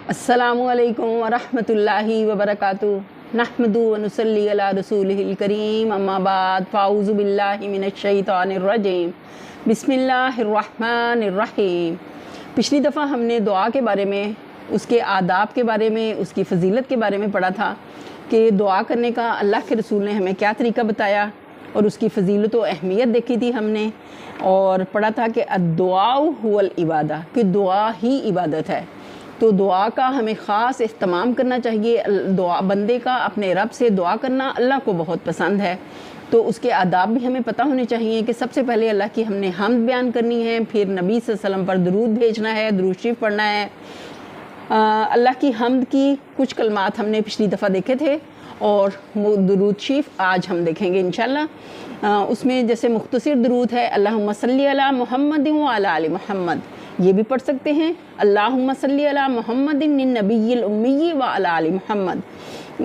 السلام علیکم ورحمۃ اللہ وبرکاتہ نحمدہ ونصلی علی رسولہ الکریم اما بعد فاعوذ باللہ من الشیطان الرجیم بسم اللہ الرحمن الرحیم۔ پچھلی دفعہ ہم نے دعا کے بارے میں، اس کے آداب کے بارے میں، اس کی فضیلت کے بارے میں پڑھا تھا کہ دعا کرنے کا اللہ کے رسول نے ہمیں کیا طریقہ بتایا اور اس کی فضیلت و اہمیت دیکھی تھی ہم نے، اور پڑھا تھا کہ الدعاء هو العبادہ، کہ دعا ہی عبادت ہے۔ تو دعا کا ہمیں خاص اہتمام کرنا چاہیے۔ دعا بندے کا اپنے رب سے دعا کرنا اللہ کو بہت پسند ہے، تو اس کے آداب بھی ہمیں پتہ ہونے چاہیے کہ سب سے پہلے اللہ کی ہم نے حمد بیان کرنی ہے، پھر نبی صلی اللہ علیہ وسلم پر درود بھیجنا ہے، درود شریف پڑھنا ہے۔ اللہ کی حمد کی کچھ کلمات ہم نے پچھلی دفعہ دیکھے تھے اور درود شریف آج ہم دیکھیں گے انشاءاللہ۔ اس میں جیسے مختصر درود ہے اللہم صلی علی محمد وعلی آل محمد، یہ بھی پڑھ سکتے ہیں اللہم صلی علی محمد النبی الامی وعلی آل محمد۔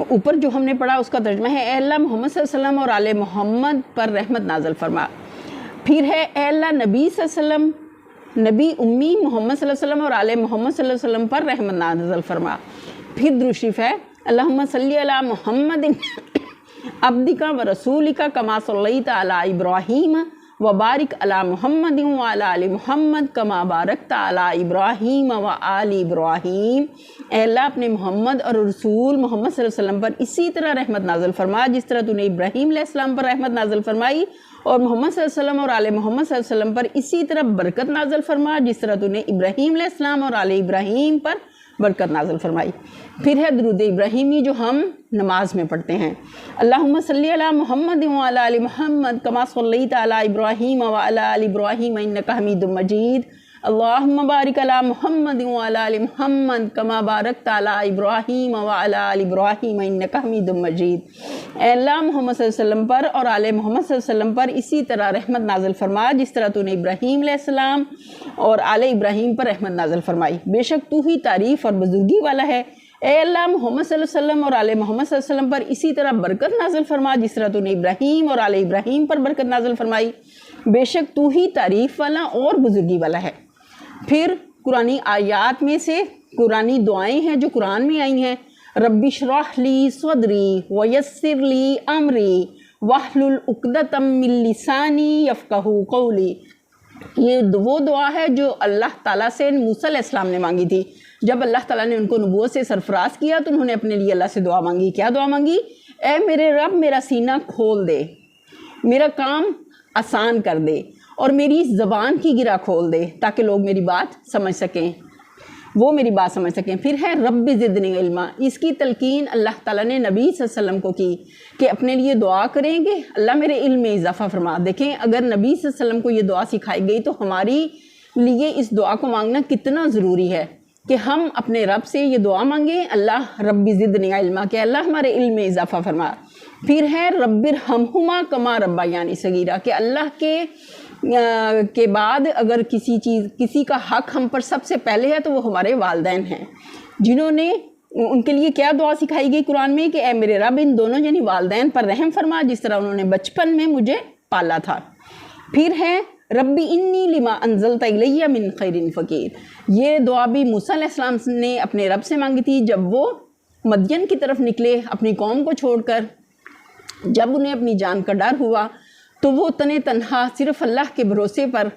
اوپر جو ہم نے پڑھا اس کا ترجمہ ہے اے اللہ محمد صلی اللہ علیہ وسلم اور آل محمد پر رحمت نازل فرما۔ پھر ہے اے اللہ نبی صلی اللہ علیہ وسلم، نبی امی محمد صلی اللہ علیہ وسلم اور آل محمد صلی اللہ علیہ وسلم پر رحمت نازل فرما۔ پھر درود شریف ہے اللہم صلی علی محمد عبدک و رسولک کما صلیت علی ابراہیم وبارک علی محمد وعلی آل محمد کما بارکت علی ابراہیم وآل ابراہیم۔ اے اللہ اپنے محمد اور رسول محمد صلی اللہ علیہ وسلم پر اسی طرح رحمت نازل فرما جس طرح تو نے ابراہیم علیہ السلام پر رحمت نازل فرمائی، اور محمد صلی اللہ علیہ وسلم اور آل محمد صلی اللہ علیہ وسلم پر اسی طرح برکت نازل فرما جس طرح تو نے ابراہیم علیہ السلام اور آل ابراہیم پر برکت نازل فرمائی۔ پھر ہے درود ابراہیمی جو ہم نماز میں پڑھتے ہیں اللہم صلی علی محمد وعلی آل محمد کما صلیت علی ابراہیم وعلی آل ابراہیم انک حمید مجید، اللہم بارک علی محمد وعلی آل محمد کما بارکت علی ابراہیم وعلی آل ابراہیم انک حمید مجید۔ اے اللہ محمد صلی اللہ علیہ وسلم پر اور آل محمد صلی اللہ علیہ وسلم پر اسی طرح رحمت نازل فرما جس طرح تو نے ابراہیم علیہ السلام اور آل ابراہیم پر رحمت نازل فرمائی، بے شک تو ہی تعریف اور بزرگی والا ہے۔ اے اللہ محمد صلی اللہ علیہ وسلم اور آل محمد صلی اللہ علیہ وسلم پر اسی طرح برکت نازل فرما جس طرح تو نے ابراہیم اور آل ابراہیم پر برکت نازل فرمائی، بے شک تو ہی تعریف والا اور بزرگی والا ہے۔ پھر قرآنی آیات میں سے قرآنی دعائیں ہیں جو قرآن میں آئی ہیں رب اشرح لی صدری ویسر لی امری واحلل عقدۃ من لسانی یفقہوا قولی، یہ وہ دعا ہے جو اللہ تعالیٰ سے موسیٰ علیہ السلام نے مانگی تھی۔ جب اللہ تعالیٰ نے ان کو نبوت سے سرفراز کیا تو انہوں نے اپنے لیے اللہ سے دعا مانگی۔ کیا دعا مانگی؟ اے میرے رب میرا سینہ کھول دے، میرا کام آسان کر دے اور میری زبان کی گرہ کھول دے تاکہ لوگ میری بات سمجھ سکیں، وہ میری بات سمجھ سکیں۔ پھر ہے رب زدنی علما، اس کی تلقین اللہ تعالیٰ نے نبی صلی اللہ علیہ وسلم کو کی کہ اپنے لیے دعا کریں گے اللہ میرے علم میں اضافہ فرما۔ دیکھیں اگر نبی صلی اللہ علیہ وسلم کو یہ دعا سکھائی گئی تو ہماری لیے اس دعا کو مانگنا کتنا ضروری ہے کہ ہم اپنے رب سے یہ دعا مانگیں اللہ رب زدنی علما، کہ اللہ ہمارے علم میں اضافہ فرما۔ پھر ہے رب ارحمہما کما ربیانی صغیرہ، کہ اللہ کے بعد اگر کسی کا حق ہم پر سب سے پہلے ہے تو وہ ہمارے والدین ہیں، جنہوں نے ان کے لیے کیا دعا سکھائی گئی قرآن میں کہ اے میرے رب ان دونوں یعنی والدین پر رحم فرما جس طرح انہوں نے بچپن میں مجھے پالا تھا۔ پھر ہے ربی انی لما انزلت الی من خیر فقیر، یہ دعا بھی موسیٰ علیہ السلام نے اپنے رب سے مانگی تھی جب وہ مدین کی طرف نکلے اپنی قوم کو چھوڑ کر۔ جب انہیں اپنی جان کا ڈر ہوا تو وہ تنے تنہا صرف اللہ کے بھروسے پر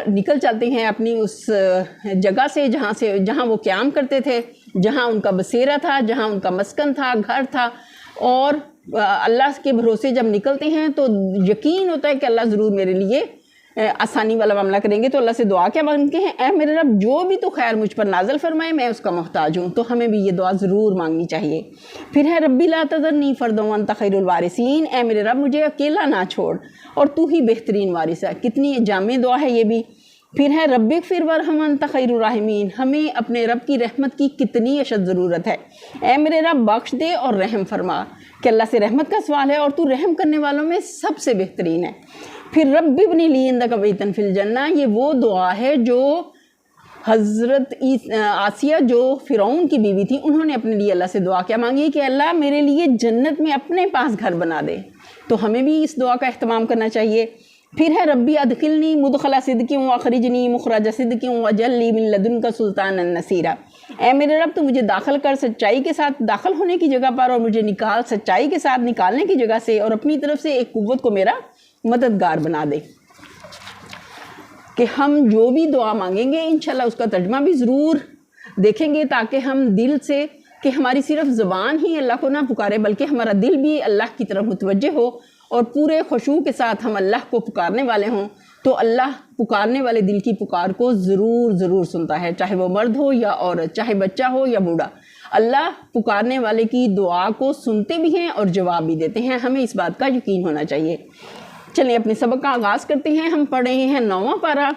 نکل چلتے ہیں اپنی اس جگہ سے جہاں وہ قیام کرتے تھے، جہاں ان کا بسیرا تھا، جہاں ان کا مسکن تھا، گھر تھا، اور اللہ کے بھروسے جب نکلتے ہیں تو یقین ہوتا ہے کہ اللہ ضرور میرے لیے آسانی والا معاملہ کریں گے۔ تو اللہ سے دعا کیا مانگتے ہیں؟ اے میرے رب جو بھی تو خیر مجھ پر نازل فرمائے میں اس کا محتاج ہوں۔ تو ہمیں بھی یہ دعا ضرور مانگنی چاہیے۔ پھر ہے ربی لا تذرنی فردا وانت خیر الوارثین، اے میرے رب مجھے اکیلا نہ چھوڑ اور تو ہی بہترین وارث ہے۔ کتنی جامع دعا ہے یہ بھی۔ پھر ہے رب اغفر وارحم انت خیر الراحمین، ہمیں اپنے رب کی رحمت کی کتنی اشد ضرورت ہے۔ اے میرے رب بخش دے اور رحم فرما، کہ اللہ سے رحمت کا سوال ہے اور تو رحم کرنے والوں میں سب سے بہترین ہے۔ پھر رب ابن لی عندک بیتا فی الجنہ، یہ وہ دعا ہے جو حضرت آسیہ جو فرعون کی بیوی تھی انہوں نے اپنے لیے اللہ سے دعا کیا مانگی کہ اللہ میرے لیے جنت میں اپنے پاس گھر بنا دے۔ تو ہمیں بھی اس دعا کا اہتمام کرنا چاہیے۔ پھر ہے ربی ادخلنی مدخل صدق واخرجنی مخرج صدق واجعل لی من لدنک سلطانا نصیرا، اے میرے رب تو مجھے داخل کر سچائی کے ساتھ داخل ہونے کی جگہ پر، اور مجھے نکال سچائی کے ساتھ نکالنے کی جگہ سے، اور اپنی طرف سے ایک قوت کو میرا مددگار بنا دے۔ کہ ہم جو بھی دعا مانگیں گے انشاءاللہ اس کا ترجمہ بھی ضرور دیکھیں گے، تاکہ ہم دل سے، کہ ہماری صرف زبان ہی اللہ کو نہ پکارے بلکہ ہمارا دل بھی اللہ کی طرف متوجہ ہو، اور پورے خشوع کے ساتھ ہم اللہ کو پکارنے والے ہوں، تو اللہ پکارنے والے دل کی پکار کو ضرور ضرور سنتا ہے، چاہے وہ مرد ہو یا عورت، چاہے بچہ ہو یا بوڑھا۔ اللہ پکارنے والے کی دعا کو سنتے بھی ہیں اور جواب بھی دیتے ہیں، ہمیں اس بات کا یقین ہونا چاہیے۔ چلیں اپنے سبق کا آغاز کرتے ہیں۔ ہم پڑھ رہے ہیں 9واں پارہ،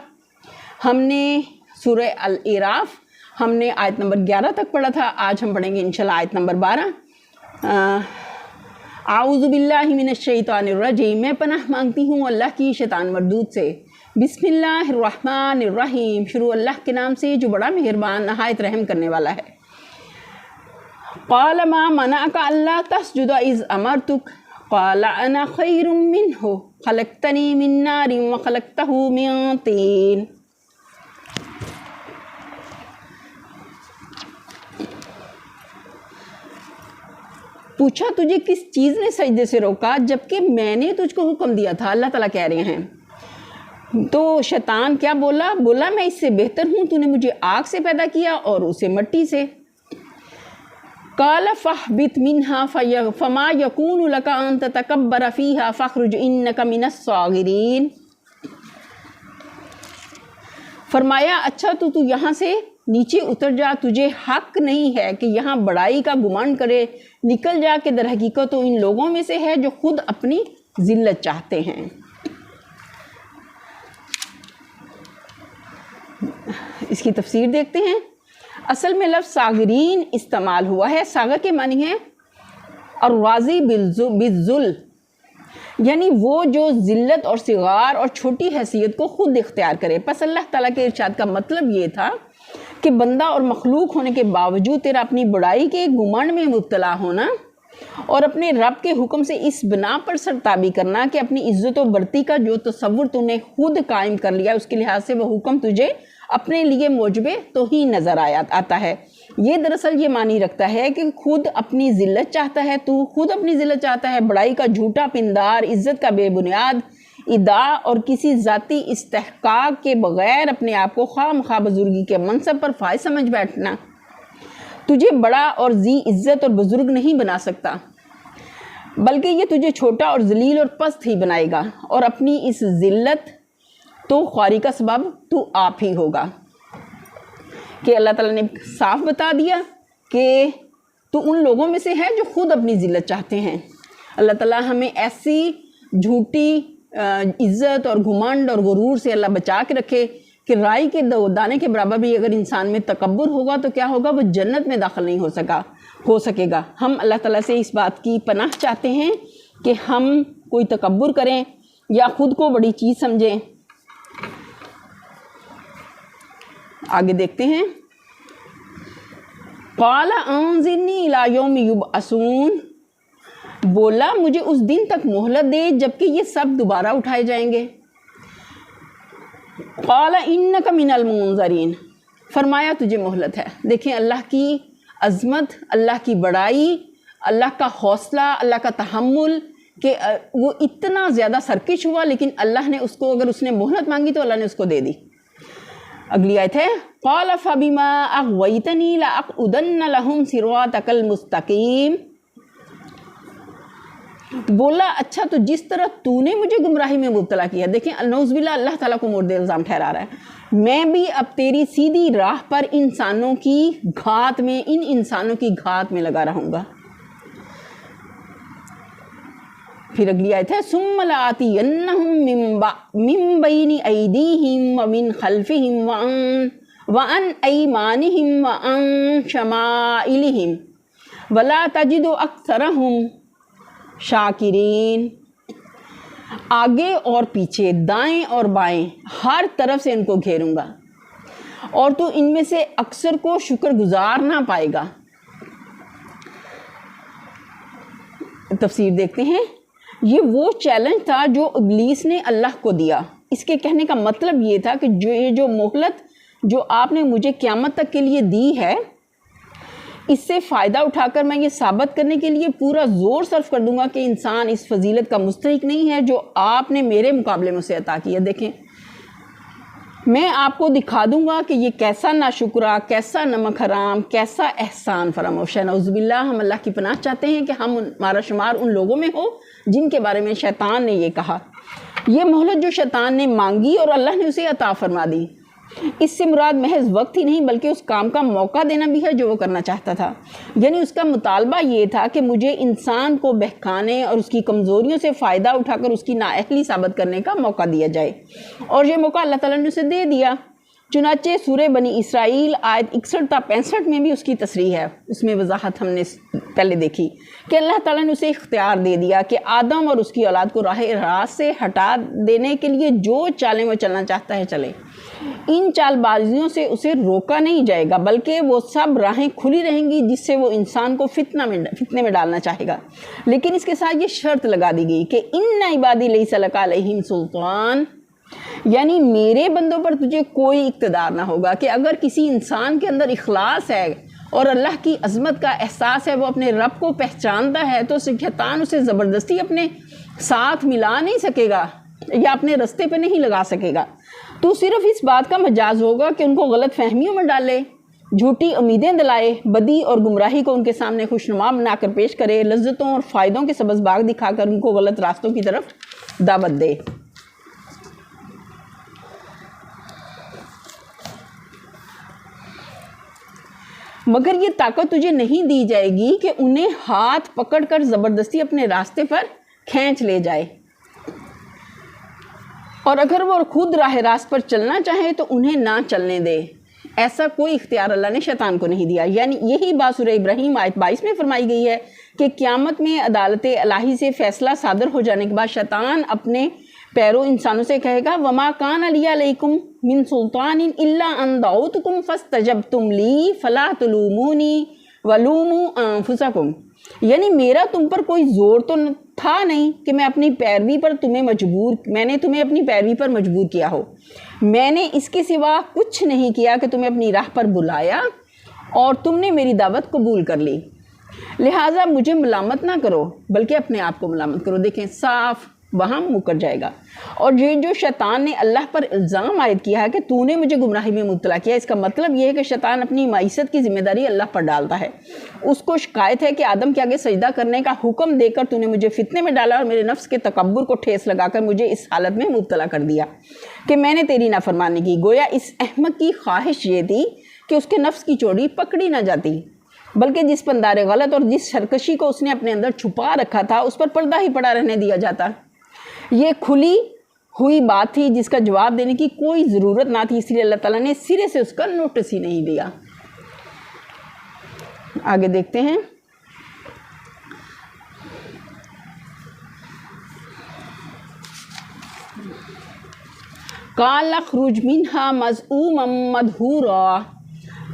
ہم نے سورہ الاعراف، ہم نے آیت نمبر 11 تک پڑھا تھا، آج ہم پڑھیں گے انشاءاللہ آیت نمبر 12۔ اعوذ باللہ من الشیطان الرجیم، میں پناہ مانگتی ہوں اللہ کی شیطان مردود سے۔ بسم اللہ الرحمن الرحیم، شروع اللہ کے نام سے جو بڑا مہربان نہایت رحم کرنے والا ہے۔ قال ما منعک الا تسجد اذ امرتک قال انا خیر منہ خلقتنی من نار وخلقتہ من طین۔ پوچھا تجھے کس چیز نے سجدے سے روکا جبکہ میں نے تجھ کو حکم دیا تھا، اللہ تعالیٰ کہہ رہے ہیں۔ تو شیطان کیا بولا؟ بولا میں اس سے بہتر ہوں، تو نے مجھے آگ سے پیدا کیا اور اسے مٹی سے۔ قال فاہبط منها فما يكون لك ان تتكبر فيها فاخرج انك من الصاغرين۔ فرمایا اچھا تو یہاں سے نیچے اتر جا، تجھے حق نہیں ہے کہ یہاں بڑائی کا گمان کرے، نکل جا کہ در حقیقت تو ان لوگوں میں سے ہے جو خود اپنی ذلت چاہتے ہیں۔ اس کی تفسیر دیکھتے ہیں۔ اصل میں لفظ صاغرین استعمال ہوا ہے، صاغر کے معنی ہے الراضی بالذل، یعنی وہ جو ذلت اور صغار اور چھوٹی حیثیت کو خود اختیار کرے۔ پس اللہ تعالیٰ کے ارشاد کا مطلب یہ تھا کہ بندہ اور مخلوق ہونے کے باوجود تیرا اپنی بڑائی کے گمنڈ میں مبتلا ہونا اور اپنے رب کے حکم سے اس بنا پر سرتابی کرنا کہ اپنی عزت و برتی کا جو تصور تو نے خود قائم کر لیا، اس کے لحاظ سے وہ حکم تجھے اپنے لیے موجب توہین نظر آتا ہے۔ یہ دراصل یہ معنی رکھتا ہے کہ خود اپنی ذلت چاہتا ہے، تو خود اپنی ذلت چاہتا ہے، بڑائی کا جھوٹا پندار، عزت کا بے بنیاد ادعا اور کسی ذاتی استحقاق کے بغیر اپنے آپ کو خواہ مخواہ بزرگی کے منصب پر فائز سمجھ بیٹھنا تجھے بڑا اور ذی عزت اور بزرگ نہیں بنا سکتا، بلکہ یہ تجھے چھوٹا اور ذلیل اور پست ہی بنائے گا، اور اپنی اس ذلت تو خواری کا سبب تو آپ ہی ہوگا۔ کہ اللہ تعالیٰ نے صاف بتا دیا کہ تو ان لوگوں میں سے ہے جو خود اپنی ذلت چاہتے ہیں۔ اللہ تعالیٰ ہمیں ایسی جھوٹی عزت اور گھمنڈ اور غرور سے اللہ بچا کے رکھے کہ رائی کے دانے کے برابر بھی اگر انسان میں تکبر ہوگا تو کیا ہوگا، وہ جنت میں داخل نہیں ہو سکے گا۔ ہم اللہ تعالیٰ سے اس بات کی پناہ چاہتے ہیں کہ ہم کوئی تکبر کریں یا خود کو بڑی چیز سمجھیں۔ آگے دیکھتے ہیں۔ قال انظرنی الی یوم یبعثون، بولا مجھے اس دن تک مہلت دے جبکہ یہ سب دوبارہ اٹھائے جائیں گے۔ قال انک من المنظرین، فرمایا تجھے مہلت ہے۔ دیکھیں اللہ کی عظمت، اللہ کی بڑائی، اللہ کا حوصلہ، اللہ کا تحمل، کہ وہ اتنا زیادہ سرکش ہوا لیکن اللہ نے اس کو، اگر اس نے مہلت مانگی تو اللہ نے اس کو دے دی۔ اگلی آیت ہے قال فبما اغویتنی لاقعدن لهم صراطک المستقیم، بولا اچھا تو جس طرح تو نے مجھے گمراہی میں مبتلا کیا، دیکھیں نعوذ باللہ اللہ تعالیٰ کو مورد الزام ٹھہرا رہا ہے، میں بھی اب تیری سیدھی راہ پر انسانوں کی گھات میں، ان انسانوں کی گھات میں لگا رہوں گا۔ پھر اگلی آیت ہے ثم لآتینہم من بین ایدیہم ومن خلفہم وعن ایمانہم وعن شمائلہم ولا تجد اکثرہم شاکرین، آگے اور پیچھے، دائیں اور بائیں، ہر طرف سے ان کو گھیروں گا اور تو ان میں سے اکثر کو شکر گزار نہ پائے گا۔ تفسیر دیکھتے ہیں۔ یہ وہ چیلنج تھا جو ابلیس نے اللہ کو دیا۔ اس کے کہنے کا مطلب یہ تھا کہ جو مہلت جو آپ نے مجھے قیامت تک کے لیے دی ہے، اس سے فائدہ اٹھا کر میں یہ ثابت کرنے کے لیے پورا زور صرف کر دوں گا کہ انسان اس فضیلت کا مستحق نہیں ہے جو آپ نے میرے مقابلے میں اسے عطا کیا۔ دیکھیں، میں آپ کو دکھا دوں گا کہ یہ کیسا ناشکرا، کیسا نمک حرام، کیسا احسان فراموش ہے۔ نعوذ باللہ، ہم اللہ کی پناہ چاہتے ہیں کہ ہمارا شمار ان لوگوں میں ہو جن کے بارے میں شیطان نے یہ کہا۔ یہ مہلت جو شیطان نے مانگی اور اللہ نے اسے عطا فرما دی، اس سے مراد محض وقت ہی نہیں بلکہ اس کام کا موقع دینا بھی ہے جو وہ کرنا چاہتا تھا۔ یعنی اس کا مطالبہ یہ تھا کہ مجھے انسان کو بہکانے اور اس کی کمزوریوں سے فائدہ اٹھا کر اس کی نااہلی ثابت کرنے کا موقع دیا جائے، اور یہ موقع اللہ تعالیٰ نے اسے دے دیا۔ چنانچہ سورہ بنی اسرائیل آیت 61 تا 65 میں بھی اس کی تصریح ہے۔ اس میں وضاحت ہم نے پہلے دیکھی کہ اللہ تعالیٰ نے اسے اختیار دے دیا کہ آدم اور اس کی اولاد کو راہ راست سے ہٹا دینے کے لیے جو چالیں وہ چلنا چاہتا ہے چلے۔ ان چال بازیوں سے اسے روکا نہیں جائے گا بلکہ وہ سب راہیں کھلی رہیں گی جس سے وہ انسان کو فتنے میں ڈالنا چاہے گا، لیکن اس کے ساتھ یہ شرط لگا دی گئی کہ ان عبادی لیس لک علیہم سلطان، یعنی میرے بندوں پر تجھے کوئی اقتدار نہ ہوگا۔ کہ اگر کسی انسان کے اندر اخلاص ہے اور اللہ کی عظمت کا احساس ہے، وہ اپنے رب کو پہچانتا ہے، تو شیطان اسے زبردستی اپنے ساتھ ملا نہیں سکے گا یا اپنے رستے پہ نہیں لگا سکے گا۔ تو صرف اس بات کا مجاز ہوگا کہ ان کو غلط فہمیوں میں ڈالے، جھوٹی امیدیں دلائے، بدی اور گمراہی کو ان کے سامنے خوشنما بنا کر پیش کرے، لذتوں اور فائدوں کے سبز باغ دکھا کر ان کو غلط راستوں کی طرف دعوت دے۔ مگر یہ طاقت تجھے نہیں دی جائے گی کہ انہیں ہاتھ پکڑ کر زبردستی اپنے راستے پر کھینچ لے جائے، اور اگر وہ خود راہ راست پر چلنا چاہے تو انہیں نہ چلنے دے۔ ایسا کوئی اختیار اللہ نے شیطان کو نہیں دیا۔ یعنی یہی بات سورہ ابراہیم آیت 22 میں فرمائی گئی ہے کہ قیامت میں عدالت الہی سے فیصلہ صادر ہو جانے کے بعد شیطان اپنے پیرو انسانوں سے کہے گا وما کان علی علیکم من سلطان الا ان دعوتکم فاستجبتم لی فلا تلومونی ولوموا انفسکم، یعنی میرا تم پر کوئی زور تو تھا نہیں کہ میں نے تمہیں اپنی پیروی پر مجبور کیا ہو، میں نے اس کے سوا کچھ نہیں کیا کہ تمہیں اپنی راہ پر بلایا اور تم نے میری دعوت قبول کر لی، لہٰذا مجھے ملامت نہ کرو بلکہ اپنے آپ کو ملامت کرو۔ دیکھیں، صاف وہاں مکر جائے گا۔ اور یہ جو شیطان نے اللہ پر الزام عائد کیا ہے کہ تو نے مجھے گمراہی میں مبتلا کیا، اس کا مطلب یہ ہے کہ شیطان اپنی معیشت کی ذمہ داری اللہ پر ڈالتا ہے۔ اس کو شکایت ہے کہ آدم کے آگے سجدہ کرنے کا حکم دے کر تو نے مجھے فتنے میں ڈالا اور میرے نفس کے تکبر کو ٹھیس لگا کر مجھے اس حالت میں مبتلا کر دیا کہ میں نے تیری نافرمانی کی۔ گویا اس احمق کی خواہش یہ تھی کہ اس کے نفس کی چوری پکڑی نہ جاتی، بلکہ جس پندار غلط اور جس سرکشی کو اس نے اپنے اندر چھپا رکھا تھا اس پر پردہ ہی پڑا رہنے دیا جاتا۔ یہ کھلی ہوئی بات تھی جس کا جواب دینے کی کوئی ضرورت نہ تھی، اس لیے اللہ تعالیٰ نے سرے سے اس کا نوٹس ہی نہیں دیا۔ آگے دیکھتے ہیں۔ قال اخرج منها مذءوما مدحورا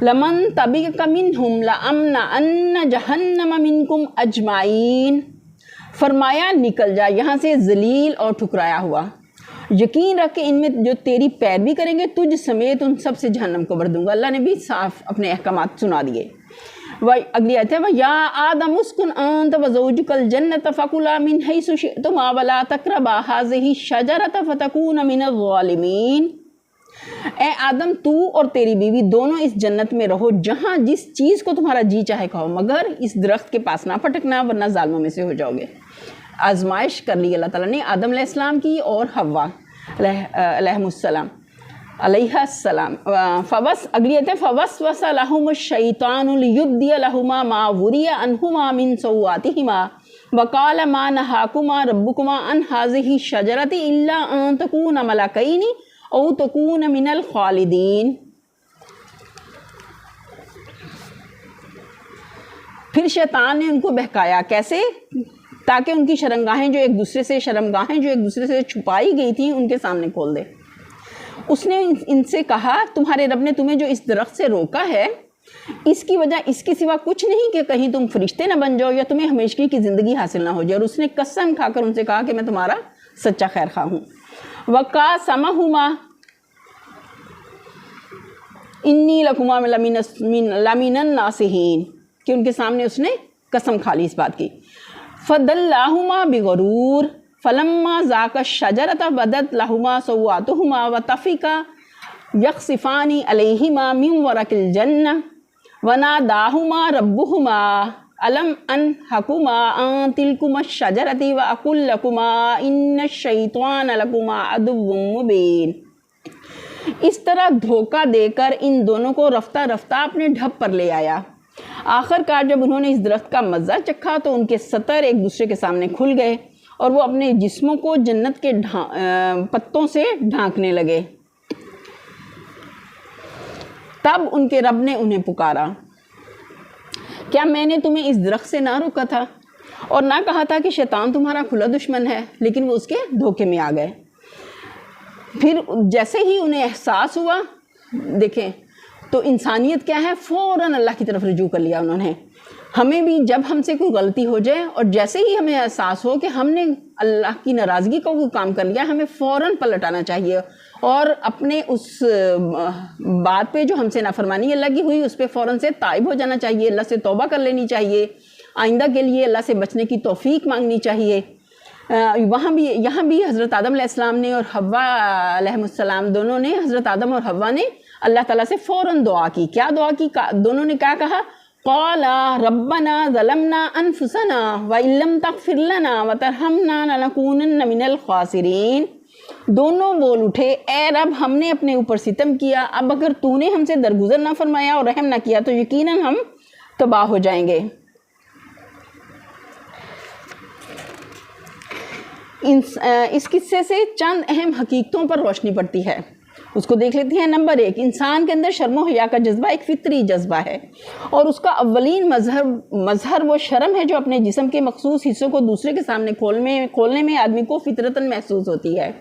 لمن تبعك منهم لأملأن جہنم منکم اجمعین، فرمایا نکل جا یہاں سے ذلیل اور ٹھکرایا ہوا، یقین رکھ کہ ان میں جو تیری پیروی کریں گے تجھ سمیت ان سب سے جہنم کو بھر دوں گا۔ اللہ نے بھی صاف اپنے احکامات سنا دیے۔ اگلی آیت ہے وَيَا آدَمُ اسْكُنْ أَنْتَ وَزَوْجُكَ الْجَنَّةَ فَكُلَا مِنْ حَيْثُ شِئْتُمَا وَلَا تَقْرَبَا هَٰذِهِ الشَّجَرَةَ فَتَكُونَ مِنَ الظَّالِمِينَ، اے آدم تو اور تیری بیوی دونوں اس جنت میں رہو جہاں جس چیز کو تمہارا جی چاہے کھاؤ، مگر اس درخت کے پاس نہ پھٹکنا ورنہ ظالموں میں سے ہو جاؤ گے۔ آزمائش کر لی اللہ تعالیٰ نے آدم علیہ السلام کی اور حوا علیہ السلام۔ اگلی آیت ہے فوسوس لہم الشیطان لیبدی لہما ما وری عنہما من سوآتہما وقال ما نہاکما ربکما عن ہذہ الشجرۃ الا ان تکونا ملکین او تکونا من الخالدین۔ پھر شیطان نے ان کو بہکایا، کیسے؟ تاکہ ان کی شرمگاہیں جو ایک دوسرے سے چھپائی گئی تھیں ان کے سامنے کھول دے۔ اس نے ان سے کہا تمہارے رب نے تمہیں جو اس درخت سے روکا ہے اس کی وجہ اس کے سوا کچھ نہیں کہ کہیں تم فرشتے نہ بن جاؤ یا تمہیں ہمیشگی کی زندگی حاصل نہ ہو جائے، اور اس نے قسم کھا کر ان سے کہا کہ میں تمہارا سچا خیر خواہ ہوں۔ وَقَاسَمَهُمَا إِنِّي لَكُمَا لَمِنَ النَّاصِحِينَ، کہ ان کے سامنے اس نے قسم کھا لی اس بات کی. فدلاہما بغرور فلما ذاق الشجرۃ بدت لہما سوآتہما وطفقا یخصفان علیہما من ورق الجنہ وناداہما ربہما الم انہکما عن تلکما الشجرۃ واقل لکما ان الشیطان لکما عدو مبین. اس طرح دھوکہ دے کر ان دونوں کو رفتہ رفتہ اپنے ڈھب پر لے آیا. آخر کار جب انہوں نے اس درخت کا مزہ چکھا تو ان کے سطر ایک دوسرے کے سامنے کھل گئے اور وہ اپنے جسموں کو جنت کے پتوں سے ڈھانکنے لگے. تب ان کے رب نے انہیں پکارا، کیا میں نے تمہیں اس درخت سے نہ روکا تھا اور نہ کہا تھا کہ شیطان تمہارا کھلا دشمن ہے؟ لیکن وہ اس کے دھوکے میں آ گئے. پھر جیسے ہی انہیں احساس ہوا، دیکھیں تو انسانیت کیا ہے، فوراً اللہ کی طرف رجوع کر لیا انہوں نے. ہمیں بھی جب ہم سے کوئی غلطی ہو جائے اور جیسے ہی ہمیں احساس ہو کہ ہم نے اللہ کی ناراضگی کا کوئی کام کر لیا، ہمیں فوراً پلٹ آنا چاہیے اور اپنے اس بات پہ جو ہم سے نافرمانی اللہ کی ہوئی اس پہ فوراً سے تائب ہو جانا چاہیے، اللہ سے توبہ کر لینی چاہیے، آئندہ کے لیے اللہ سے بچنے کی توفیق مانگنی چاہیے. یہاں بھی حضرت آدم علیہ السلام نے اور حوا علیہ السلام دونوں نے، حضرت آدم اور حوا نے اللہ تعالیٰ سے فوراً دعا کی. کیا دعا کی؟ دونوں نے کیا کہا؟ قالا ربنا ظلمنا انفسنا وان لم تغفر لنا وترحمنا لنکونن من الخاسرین. دونوں بول اٹھے، اے رب ہم نے اپنے اوپر ستم کیا، اب اگر تو نے ہم سے درگزر نہ فرمایا اور رحم نہ کیا تو یقیناً ہم تباہ ہو جائیں گے. اس قصے سے چند اہم حقیقتوں پر روشنی پڑتی ہے، اس کو دیکھ لیتے ہیں. نمبر 1، انسان کے اندر شرم و حیا کا جذبہ ایک فطری جذبہ ہے اور اس کا اولین مظہر وہ شرم ہے جو اپنے جسم کے مخصوص حصوں کو دوسرے کے سامنے کھولنے میں آدمی کو فطرتاً محسوس ہوتی ہے.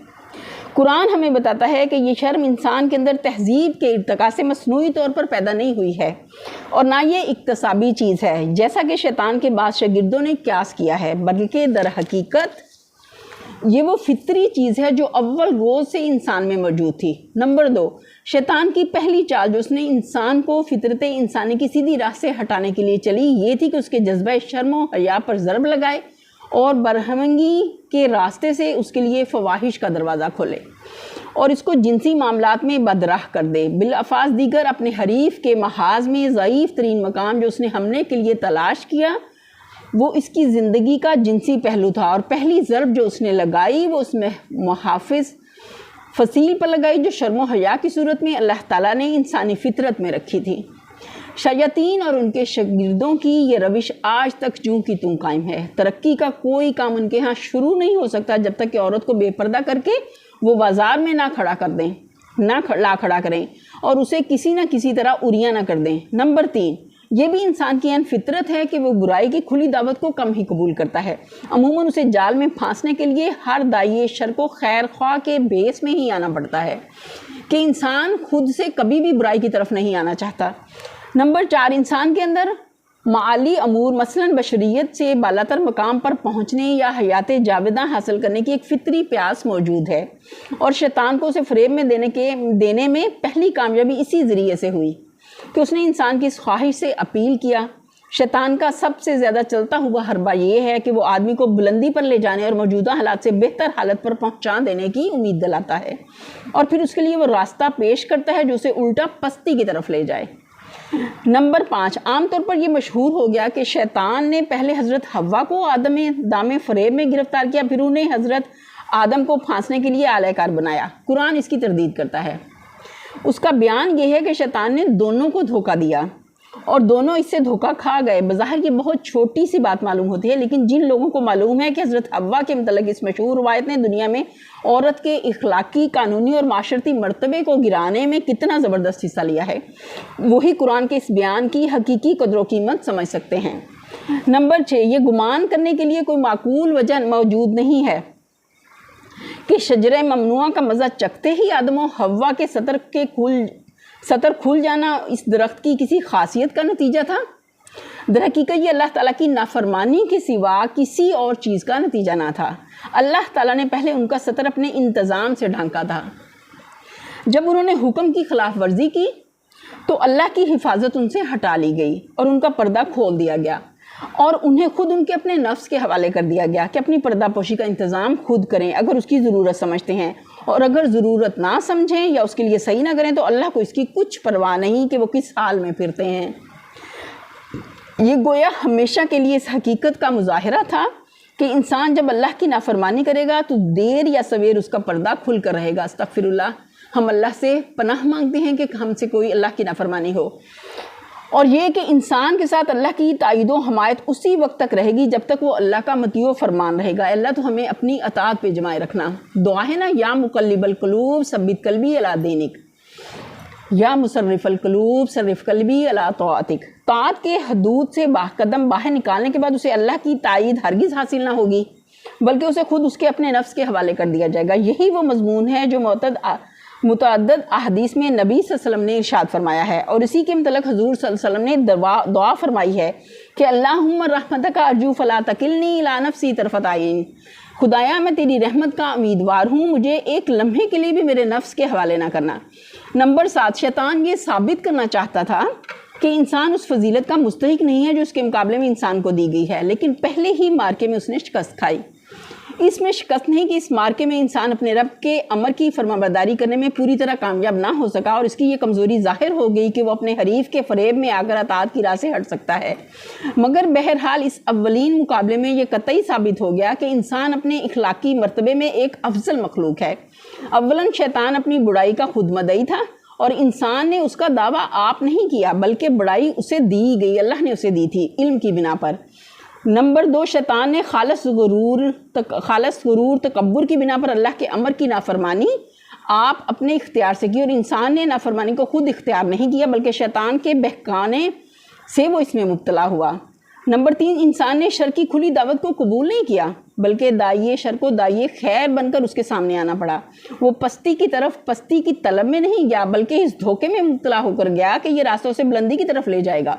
قرآن ہمیں بتاتا ہے کہ یہ شرم انسان کے اندر تہذیب کے ارتقاء سے مصنوعی طور پر پیدا نہیں ہوئی ہے اور نہ یہ اکتسابی چیز ہے جیسا کہ شیطان کے بعض شاگردوں نے قیاس کیا ہے، بلکہ در حقیقت یہ وہ فطری چیز ہے جو اول روز سے انسان میں موجود تھی. نمبر 2، شیطان کی پہلی چال جو اس نے انسان کو فطرت انسانی کی سیدھی راہ سے ہٹانے کے لیے چلی، یہ تھی کہ اس کے جذبہ شرم و حیا پر ضرب لگائے اور برہمنگی کے راستے سے اس کے لیے فواحش کا دروازہ کھولے اور اس کو جنسی معاملات میں بدراہ کر دے. بالالفاظ دیگر اپنے حریف کے محاذ میں ضعیف ترین مقام جو اس نے حملے کے لیے تلاش کیا وہ اس کی زندگی کا جنسی پہلو تھا، اور پہلی ضرب جو اس نے لگائی وہ اس میں محافظ فصیل پر لگائی جو شرم و حیا کی صورت میں اللہ تعالیٰ نے انسانی فطرت میں رکھی تھی. شیاطین اور ان کے شاگردوں کی یہ روش آج تک جوں کی توں قائم ہے. ترقی کا کوئی کام ان کے ہاں شروع نہیں ہو سکتا جب تک کہ عورت کو بے پردہ کر کے وہ بازار میں نہ لا کھڑا کریں اور اسے کسی نہ کسی طرح اریاں نہ کر دیں. نمبر 3، یہ بھی انسان کی فطرت ہے کہ وہ برائی کی کھلی دعوت کو کم ہی قبول کرتا ہے. عموماً اسے جال میں پھانسنے کے لیے ہر داعی شر کو خیر خواہ کے بیس میں ہی آنا پڑتا ہے کہ انسان خود سے کبھی بھی برائی کی طرف نہیں آنا چاہتا. نمبر 4، انسان کے اندر معالی امور مثلاً بشریت سے بالاتر مقام پر پہنچنے یا حیات جاوداں حاصل کرنے کی ایک فطری پیاس موجود ہے اور شیطان کو اسے فریب میں دینے میں پہلی کامیابی اسی ذریعے سے ہوئی کہ اس نے انسان کی اس خواہش سے اپیل کیا. شیطان کا سب سے زیادہ چلتا ہوا حربہ یہ ہے کہ وہ آدمی کو بلندی پر لے جانے اور موجودہ حالات سے بہتر حالت پر پہنچا دینے کی امید دلاتا ہے اور پھر اس کے لیے وہ راستہ پیش کرتا ہے جو اسے الٹا پستی کی طرف لے جائے. نمبر 5، عام طور پر یہ مشہور ہو گیا کہ شیطان نے پہلے حضرت حوا کو دام فریب میں گرفتار کیا، پھر انہیں حضرت آدم کو پھانسنے کے لیے آلہ کار بنایا. قرآن اس کی تردید کرتا ہے. اس کا بیان یہ ہے کہ شیطان نے دونوں کو دھوکہ دیا اور دونوں اس سے دھوکہ کھا گئے. بظاہر یہ بہت چھوٹی سی بات معلوم ہوتی ہے، لیکن جن لوگوں کو معلوم ہے کہ حضرت حوا کے متعلق اس مشہور روایت نے دنیا میں عورت کے اخلاقی، قانونی اور معاشرتی مرتبے کو گرانے میں کتنا زبردست حصہ لیا ہے، وہی قرآن کے اس بیان کی حقیقی قدر و قیمت سمجھ سکتے ہیں. نمبر 6، یہ گمان کرنے کے لیے کوئی معقول وجہ موجود نہیں ہے کہ شجرہ ممنوعہ کا مزہ چکھتے ہی آدم و حوا کے سطر کھل جانا اس درخت کی کسی خاصیت کا نتیجہ تھا. در حقیقت یہ اللہ تعالیٰ کی نافرمانی کے سوا کسی اور چیز کا نتیجہ نہ تھا. اللہ تعالیٰ نے پہلے ان کا سطر اپنے انتظام سے ڈھانکا تھا. جب انہوں نے حکم کی خلاف ورزی کی تو اللہ کی حفاظت ان سے ہٹا لی گئی اور ان کا پردہ کھول دیا گیا اور انہیں خود ان کے اپنے نفس کے حوالے کر دیا گیا کہ اپنی پردہ پوشی کا انتظام خود کریں اگر اس کی ضرورت سمجھتے ہیں، اور اگر ضرورت نہ سمجھیں یا اس کے لیے صحیح نہ کریں تو اللہ کو اس کی کچھ پرواہ نہیں کہ وہ کس حال میں پھرتے ہیں۔ یہ گویا ہمیشہ کے لیے اس حقیقت کا مظاہرہ تھا کہ انسان جب اللہ کی نافرمانی کرے گا تو دیر یا سویر اس کا پردہ کھل کر رہے گا۔ استغفر اللہ، ہم اللہ سے پناہ مانگتے ہیں کہ ہم سے کوئی اللہ کی نافرمانی ہو، اور یہ کہ انسان کے ساتھ اللہ کی تائید و حمایت اسی وقت تک رہے گی جب تک وہ اللہ کا مطیع و فرمان رہے گا۔ اللہ تو ہمیں اپنی اطاعت پہ جمائے رکھنا۔ دعا ہے نا، یا مقلب القلوب ثبت قلبی علی دینک، یا مصرف القلوب صرف قلبی علی طاعتک۔ طاعت کے حدود سے قدم باہر نکالنے کے بعد اسے اللہ کی تائید ہرگز حاصل نہ ہوگی، بلکہ اسے خود اس کے اپنے نفس کے حوالے کر دیا جائے گا۔ یہی وہ مضمون ہے جو متعدد احادیث میں نبی صلی اللہ علیہ وسلم نے ارشاد فرمایا ہے، اور اسی کے متعلق حضور صلی اللہ علیہ وسلم نے دعا فرمائی ہے کہ اللہم رحمتک ارجو فلا تکلنی الی نفسی طرفۃ عین۔ خدایا میں تیری رحمت کا امیدوار ہوں، مجھے ایک لمحے کے لیے بھی میرے نفس کے حوالے نہ کرنا۔ نمبر 7، شیطان یہ ثابت کرنا چاہتا تھا کہ انسان اس فضیلت کا مستحق نہیں ہے جو اس کے مقابلے میں انسان کو دی گئی ہے، لیکن پہلے ہی مارکے میں اس نے شکست کھائی۔ اس میں شکست نہیں کہ اس مارکے میں انسان اپنے رب کے امر کی فرمانبرداری کرنے میں پوری طرح کامیاب نہ ہو سکا، اور اس کی یہ کمزوری ظاہر ہو گئی کہ وہ اپنے حریف کے فریب میں آ کر اطاعت کی راہ سے ہٹ سکتا ہے۔ مگر بہرحال اس اولین مقابلے میں یہ قطعی ثابت ہو گیا کہ انسان اپنے اخلاقی مرتبے میں ایک افضل مخلوق ہے۔ اولاً شیطان اپنی بڑائی کا خود مدعی تھا، اور انسان نے اس کا دعویٰ آپ نہیں کیا بلکہ بڑائی اسے دی گئی، اللہ نے اسے دی تھی علم کی بنا پر۔ نمبر 2، شیطان نے خالص غرور تکبر کی بنا پر اللہ کے امر کی نافرمانی آپ اپنے اختیار سے کی، اور انسان نے نافرمانی کو خود اختیار نہیں کیا بلکہ شیطان کے بہکانے سے وہ اس میں مبتلا ہوا۔ نمبر 3، انسان نے شر کی کھلی دعوت کو قبول نہیں کیا بلکہ داعیے شر کو داعیے خیر بن کر اس کے سامنے آنا پڑا۔ وہ پستی کی طلب میں نہیں گیا بلکہ اس دھوکے میں مبتلا ہو کر گیا کہ یہ راستوں سے بلندی کی طرف لے جائے گا۔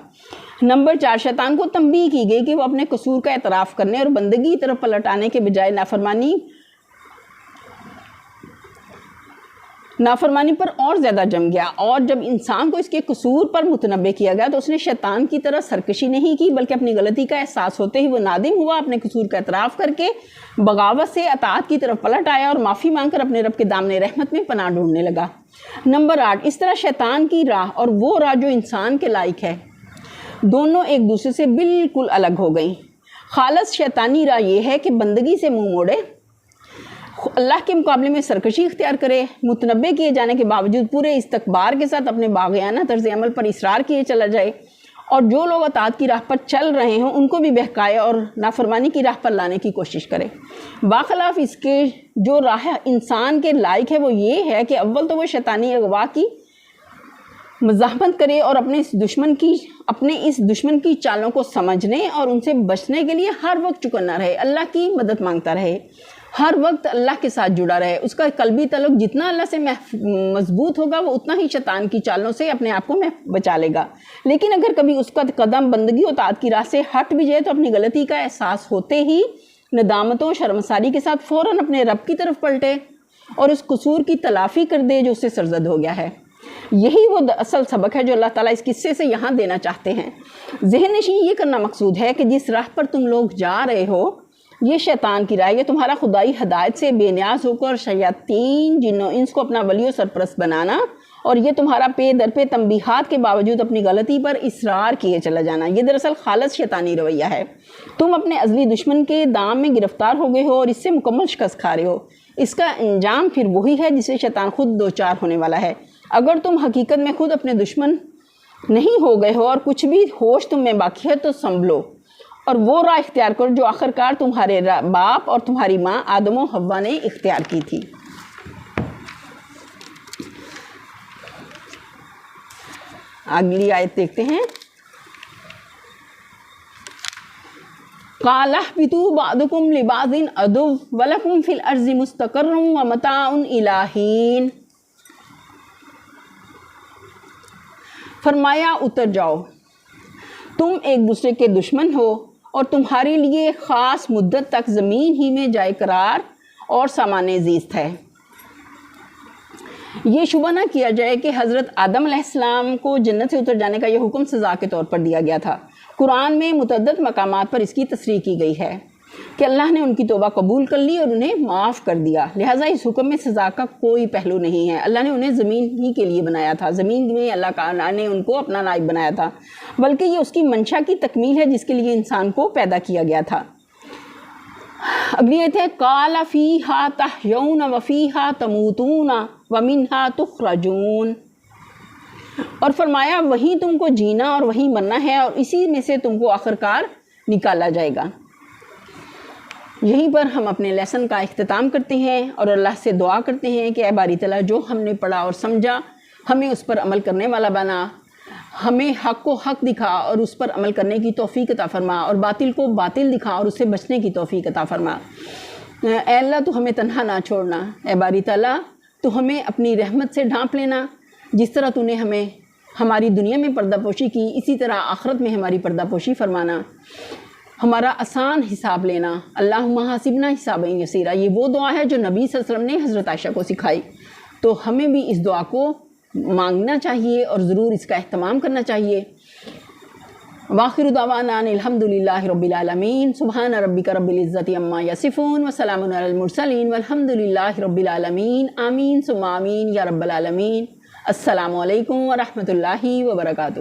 نمبر 4، شیطان کو تنبیہ کی گئی کہ وہ اپنے قصور کا اعتراف کرنے اور بندگی کی طرف پلٹ آنے کے بجائے نافرمانی پر اور زیادہ جم گیا، اور جب انسان کو اس کے قصور پر متنبہ کیا گیا تو اس نے شیطان کی طرح سرکشی نہیں کی بلکہ اپنی غلطی کا احساس ہوتے ہی وہ نادم ہوا، اپنے قصور کا اعتراف کر کے بغاوت سے اطاعت کی طرف پلٹ آیا اور معافی مانگ کر اپنے رب کے دامن رحمت میں پناہ ڈھونڈنے لگا۔ نمبر 8، اس طرح شیطان کی راہ اور وہ راہ جو انسان کے لائق ہے دونوں ایک دوسرے سے بالکل الگ ہو گئیں۔ خالص شیطانی راہ یہ ہے کہ بندگی سے منہ موڑے، اللہ کے مقابلے میں سرکشی اختیار کرے، متنبہ کیے جانے کے باوجود پورے استکبار کے ساتھ اپنے باغیانہ طرز عمل پر اصرار کیے چلا جائے، اور جو لوگ اطاعت کی راہ پر چل رہے ہوں ان کو بھی بہکائے اور نافرمانی کی راہ پر لانے کی کوشش کرے۔ باخلاف اس کے جو راہ انسان کے لائق ہے وہ یہ ہے کہ اول تو وہ شیطانی اغوا کی مزاحمت کرے اور اپنے اس دشمن کی چالوں کو سمجھنے اور ان سے بچنے کے لیے ہر وقت چکنا رہے، اللہ کی مدد مانگتا رہے، ہر وقت اللہ کے ساتھ جڑا رہے۔ اس کا قلبی تعلق جتنا اللہ سے مضبوط ہوگا وہ اتنا ہی شیطان کی چالوں سے اپنے آپ کو بچا لے گا۔ لیکن اگر کبھی اس کا قدم بندگی و اطاعت کی راہ سے ہٹ بھی جائے تو اپنی غلطی کا احساس ہوتے ہی ندامتوں شرمساری کے ساتھ فوراً اپنے رب کی طرف پلٹے اور اس قصور کی تلافی کر دے جو اس سے سرزد ہو گیا ہے۔ یہی وہ اصل سبق ہے جو اللہ تعالیٰ اس قصے سے یہاں دینا چاہتے ہیں۔ ذہن نشین یہ کرنا مقصود ہے کہ جس راہ پر تم لوگ جا رہے ہو یہ شیطان کی راہ، یہ تمہارا خدائی ہدایت سے بے نیاز ہو کر شیاطین جن و انس کو اپنا ولی و سرپرست بنانا، اور یہ تمہارا پے در پے تنبیہات کے باوجود اپنی غلطی پر اصرار کیے چلا جانا، یہ دراصل خالص شیطانی رویہ ہے۔ تم اپنے ازلی دشمن کے دام میں گرفتار ہو گئے ہو اور اس سے مکمل شکست کھا رہے ہو۔ اس کا انجام پھر وہی ہے جسے شیطان خود دوچار ہونے والا ہے۔ اگر تم حقیقت میں خود اپنے دشمن نہیں ہو گئے ہو اور کچھ بھی ہوش تم میں باقی ہے تو سنبھلو اور وہ راہ اختیار کرو جو آخرکار تمہارے باپ اور تمہاری ماں آدم و حوا نے اختیار کی تھی۔ اگلی آیت دیکھتے ہیں۔ قَالَ اهْبِطُوا بَعْضُكُمْ لِبَعْضٍ عَدُوٌّ وَلَكُمْ فِي الْأَرْضِ مُسْتَقَرٌّ وَمَتَاعٌ إِلَىٰ حِینٍ۔ فرمایا اتر جاؤ، تم ایک دوسرے کے دشمن ہو اور تمہارے لیے خاص مدت تک زمین ہی میں جائے قرار اور سامان زیست ہے۔ یہ شبہ نہ کیا جائے کہ حضرت آدم علیہ السلام کو جنت سے اتر جانے کا یہ حکم سزا کے طور پر دیا گیا تھا۔ قرآن میں متعدد مقامات پر اس کی تصریح کی گئی ہے کہ اللہ نے ان کی توبہ قبول کر لی اور انہیں معاف کر دیا، لہٰذا اس حکم میں سزا کا کوئی پہلو نہیں ہے۔ اللہ نے انہیں زمین ہی کے لیے بنایا تھا، زمین میں اللہ تعالیٰ نے ان کو اپنا نائب بنایا تھا، بلکہ یہ اس کی منشا کی تکمیل ہے جس کے لیے انسان کو پیدا کیا گیا تھا۔ اگلی آیت ہے قال فیہا تحیون وفیہا تموتون ومنہا تخرجون، اور فرمایا وہیں تم کو جینا اور وہیں مرنا ہے اور اسی میں سے تم کو آخرکار نکالا جائے گا۔ یہیں پر ہم اپنے لیسن کا اختتام کرتے ہیں اور اللہ سے دعا کرتے ہیں کہ اے باری تعالیٰ جو ہم نے پڑھا اور سمجھا ہمیں اس پر عمل کرنے والا بنا، ہمیں حق کو حق دکھا اور اس پر عمل کرنے کی توفیق عطا فرما، اور باطل کو باطل دکھا اور اس سے بچنے کی توفیق عطا فرما۔ اے اللہ تو ہمیں تنہا نہ چھوڑنا، اے باری تعالیٰ تو ہمیں اپنی رحمت سے ڈھانپ لینا، جس طرح تو نے ہمیں ہماری دنیا میں پردہ پوشی کی اسی طرح آخرت میں ہماری پردہ پوشی فرمانا، ہمارا آسان حساب لینا۔ اللہم حاسبنا حسابا یسیرا، یہ وہ دعا ہے جو نبی صلی اللہ علیہ وسلم نے حضرت عائشہ کو سکھائی، تو ہمیں بھی اس دعا کو مانگنا چاہیے اور ضرور اس کا اہتمام کرنا چاہیے۔ وآخر دعوانا ان الحمدللہ رب العالمین، سبحان ربک رب العزت عما یصفون وسلام علی المرسلین والحمدللہ رب العالمین، آمین ثم آمین یا رب العالمین۔ السلام علیکم ورحمۃ اللہ وبرکاتہ۔